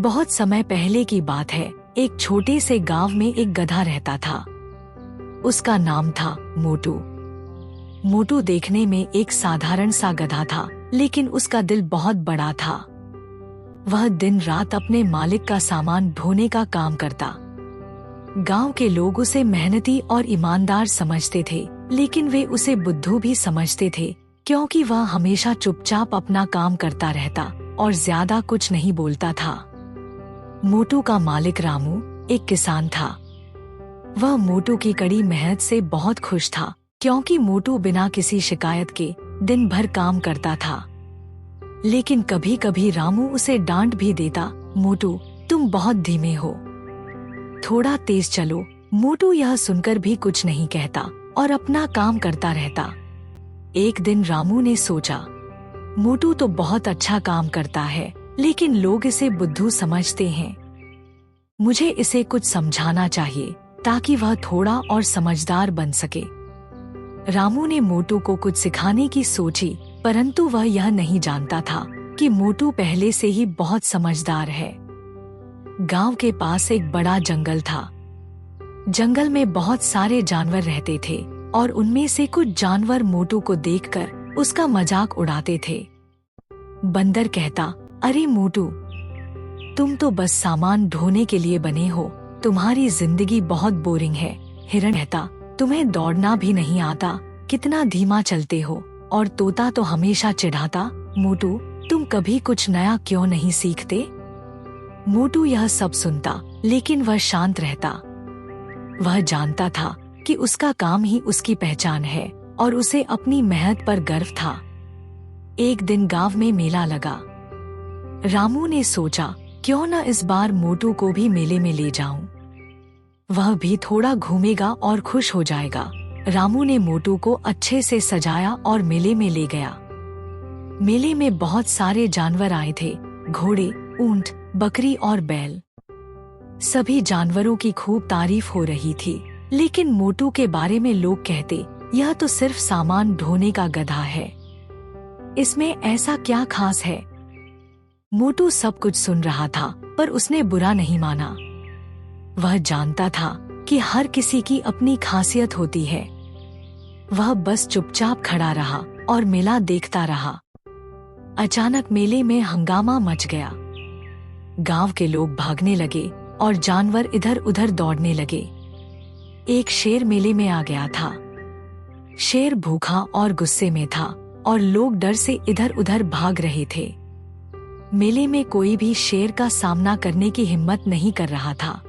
बहुत समय पहले की बात है। एक छोटे से गांव में एक गधा रहता था। उसका नाम था मोटू। मोटू देखने में एक साधारण सा गधा था, लेकिन उसका दिल बहुत बड़ा था। वह दिन रात अपने मालिक का सामान ढोने का काम करता। गांव के लोग उसे मेहनती और ईमानदार समझते थे, लेकिन वे उसे बुद्धू भी समझते थे, क्योंकि वह हमेशा चुपचाप अपना काम करता रहता और ज्यादा कुछ नहीं बोलता था। मोटू का मालिक रामू एक किसान था। वह मोटू की कड़ी मेहनत से बहुत खुश था, क्योंकि मोटू बिना किसी शिकायत के दिन भर काम करता था। लेकिन कभी कभी रामू उसे डांट भी देता। मोटू, तुम बहुत धीमे हो, थोड़ा तेज चलो। मोटू यह सुनकर भी कुछ नहीं कहता और अपना काम करता रहता। एक दिन रामू ने सोचा, मोटू तो बहुत अच्छा काम करता है, लेकिन लोग इसे बुद्धू समझते हैं। मुझे इसे कुछ समझाना चाहिए ताकि वह थोड़ा और समझदार बन सके। रामू ने मोटू को कुछ सिखाने की सोची, परंतु वह यह नहीं जानता था कि मोटू पहले से ही बहुत समझदार है। गांव के पास एक बड़ा जंगल था। जंगल में बहुत सारे जानवर रहते थे और उनमें से कुछ जानवर मोटू को देखकर उसका मजाक उड़ाते थे। बंदर कहता, अरे मोटू, तुम तो बस सामान ढोने के लिए बने हो, तुम्हारी जिंदगी बहुत बोरिंग है। हिरण कहता, तुम्हें दौड़ना भी नहीं आता, कितना धीमा चलते हो। और तोता तो हमेशा चिढ़ाता, मोटू, तुम कभी कुछ नया क्यों नहीं सीखते। मोटू यह सब सुनता, लेकिन वह शांत रहता। वह जानता था कि उसका काम ही उसकी पहचान है और उसे अपनी मेहनत पर गर्व था। एक दिन गांव में मेला लगा। रामू ने सोचा, क्यों न इस बार मोटू को भी मेले में ले जाऊं। वह भी थोड़ा घूमेगा और खुश हो जाएगा। रामू ने मोटू को अच्छे से सजाया और मेले में ले गया। मेले में बहुत सारे जानवर आए थे, घोड़े, ऊंट, बकरी और बैल। सभी जानवरों की खूब तारीफ हो रही थी, लेकिन मोटू के बारे में लोग कहते, यह तो सिर्फ सामान ढोने का गधा है, इसमें ऐसा क्या खास है। मोटू सब कुछ सुन रहा था, पर उसने बुरा नहीं माना। वह जानता था कि हर किसी की अपनी खासियत होती है। वह बस चुपचाप खड़ा रहा और मेला देखता रहा। अचानक मेले में हंगामा मच गया। गांव के लोग भागने लगे और जानवर इधर उधर दौड़ने लगे। एक शेर मेले में आ गया था। शेर भूखा और गुस्से में था और लोग डर से इधर उधर भाग रहे थे। मेले में कोई भी शेर का सामना करने की हिम्मत नहीं कर रहा था।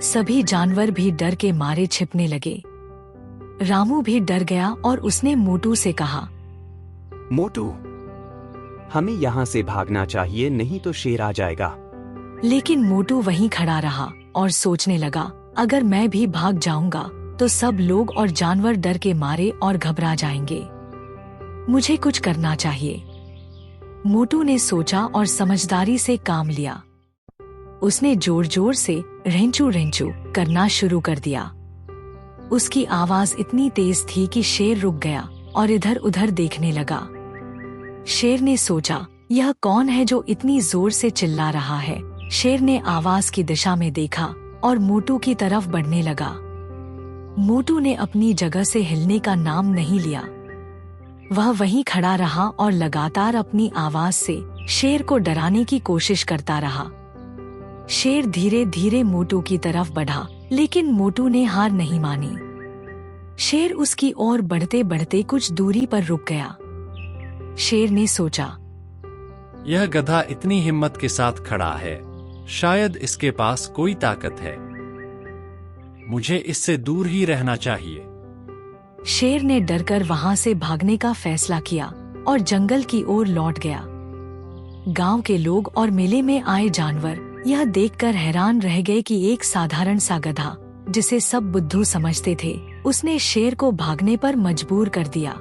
सभी जानवर भी डर के मारे छिपने लगे। रामू भी डर गया और उसने मोटू से कहा, मोटू, हमें यहाँ से भागना चाहिए, नहीं तो शेर आ जाएगा। लेकिन मोटू वहीं खड़ा रहा और सोचने लगा, अगर मैं भी भाग जाऊंगा तो सब लोग और जानवर डर के मारे और घबरा जाएंगे। मुझे कुछ करना चाहिए। मोटू ने सोचा और समझदारी से काम लिया। उसने जोर जोर से रेंचू रेंचू करना शुरू कर दिया। उसकी आवाज इतनी तेज थी कि शेर रुक गया और इधर उधर देखने लगा। शेर ने सोचा, यह कौन है जो इतनी जोर से चिल्ला रहा है। शेर ने आवाज की दिशा में देखा और मोटू की तरफ बढ़ने लगा। मोटू ने अपनी जगह से हिलने का नाम नहीं लिया। वह वहीं खड़ा रहा और लगातार अपनी आवाज से शेर को डराने की कोशिश करता रहा। शेर धीरे धीरे मोटू की तरफ बढ़ा, लेकिन मोटू ने हार नहीं मानी। शेर उसकी ओर बढ़ते बढ़ते कुछ दूरी पर रुक गया। शेर ने सोचा, यह गधा इतनी हिम्मत के साथ खड़ा है, शायद इसके पास कोई ताकत है। मुझे इससे दूर ही रहना चाहिए। शेर ने डरकर वहां से भागने का फैसला किया और जंगल की ओर लौट गया। गांव के लोग और मेले में आए जानवर यह देखकर हैरान रह गए कि एक साधारण सा गधा, जिसे सब बुद्धू समझते थे, उसने शेर को भागने पर मजबूर कर दिया।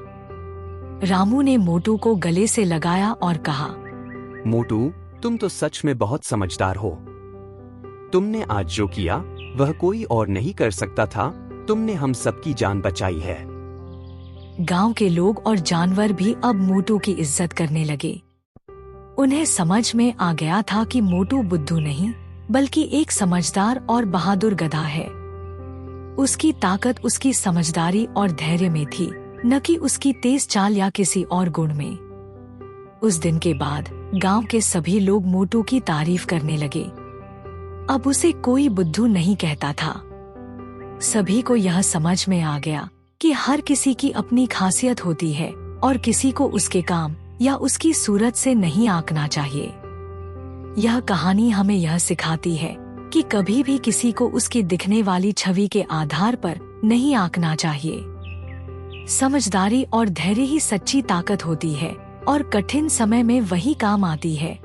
रामू ने मोटू को गले से लगाया और कहा, मोटू, तुम तो सच में बहुत समझदार हो। तुमने आज जो किया वह कोई और नहीं कर सकता था। तुमने हम सबकी जान बचाई है। गांव के लोग और जानवर भी अब मोटू की इज्जत करने लगे। उन्हें समझ में आ गया था कि मोटू बुद्धू नहीं बल्कि एक समझदार और बहादुर गधा है। उसकी ताकत उसकी समझदारी और धैर्य में थी, न कि उसकी तेज चाल या किसी और गुण में। उस दिन के बाद गांव के सभी लोग मोटू की तारीफ करने लगे। अब उसे कोई बुद्धू नहीं कहता था। सभी को यह समझ में आ गया कि हर किसी की अपनी खासियत होती है और किसी को उसके काम या उसकी सूरत से नहीं आंकना चाहिए। यह कहानी हमें यह सिखाती है कि कभी भी किसी को उसकी दिखने वाली छवि के आधार पर नहीं आंकना चाहिए। समझदारी और धैर्य ही सच्ची ताकत होती है और कठिन समय में वही काम आती है।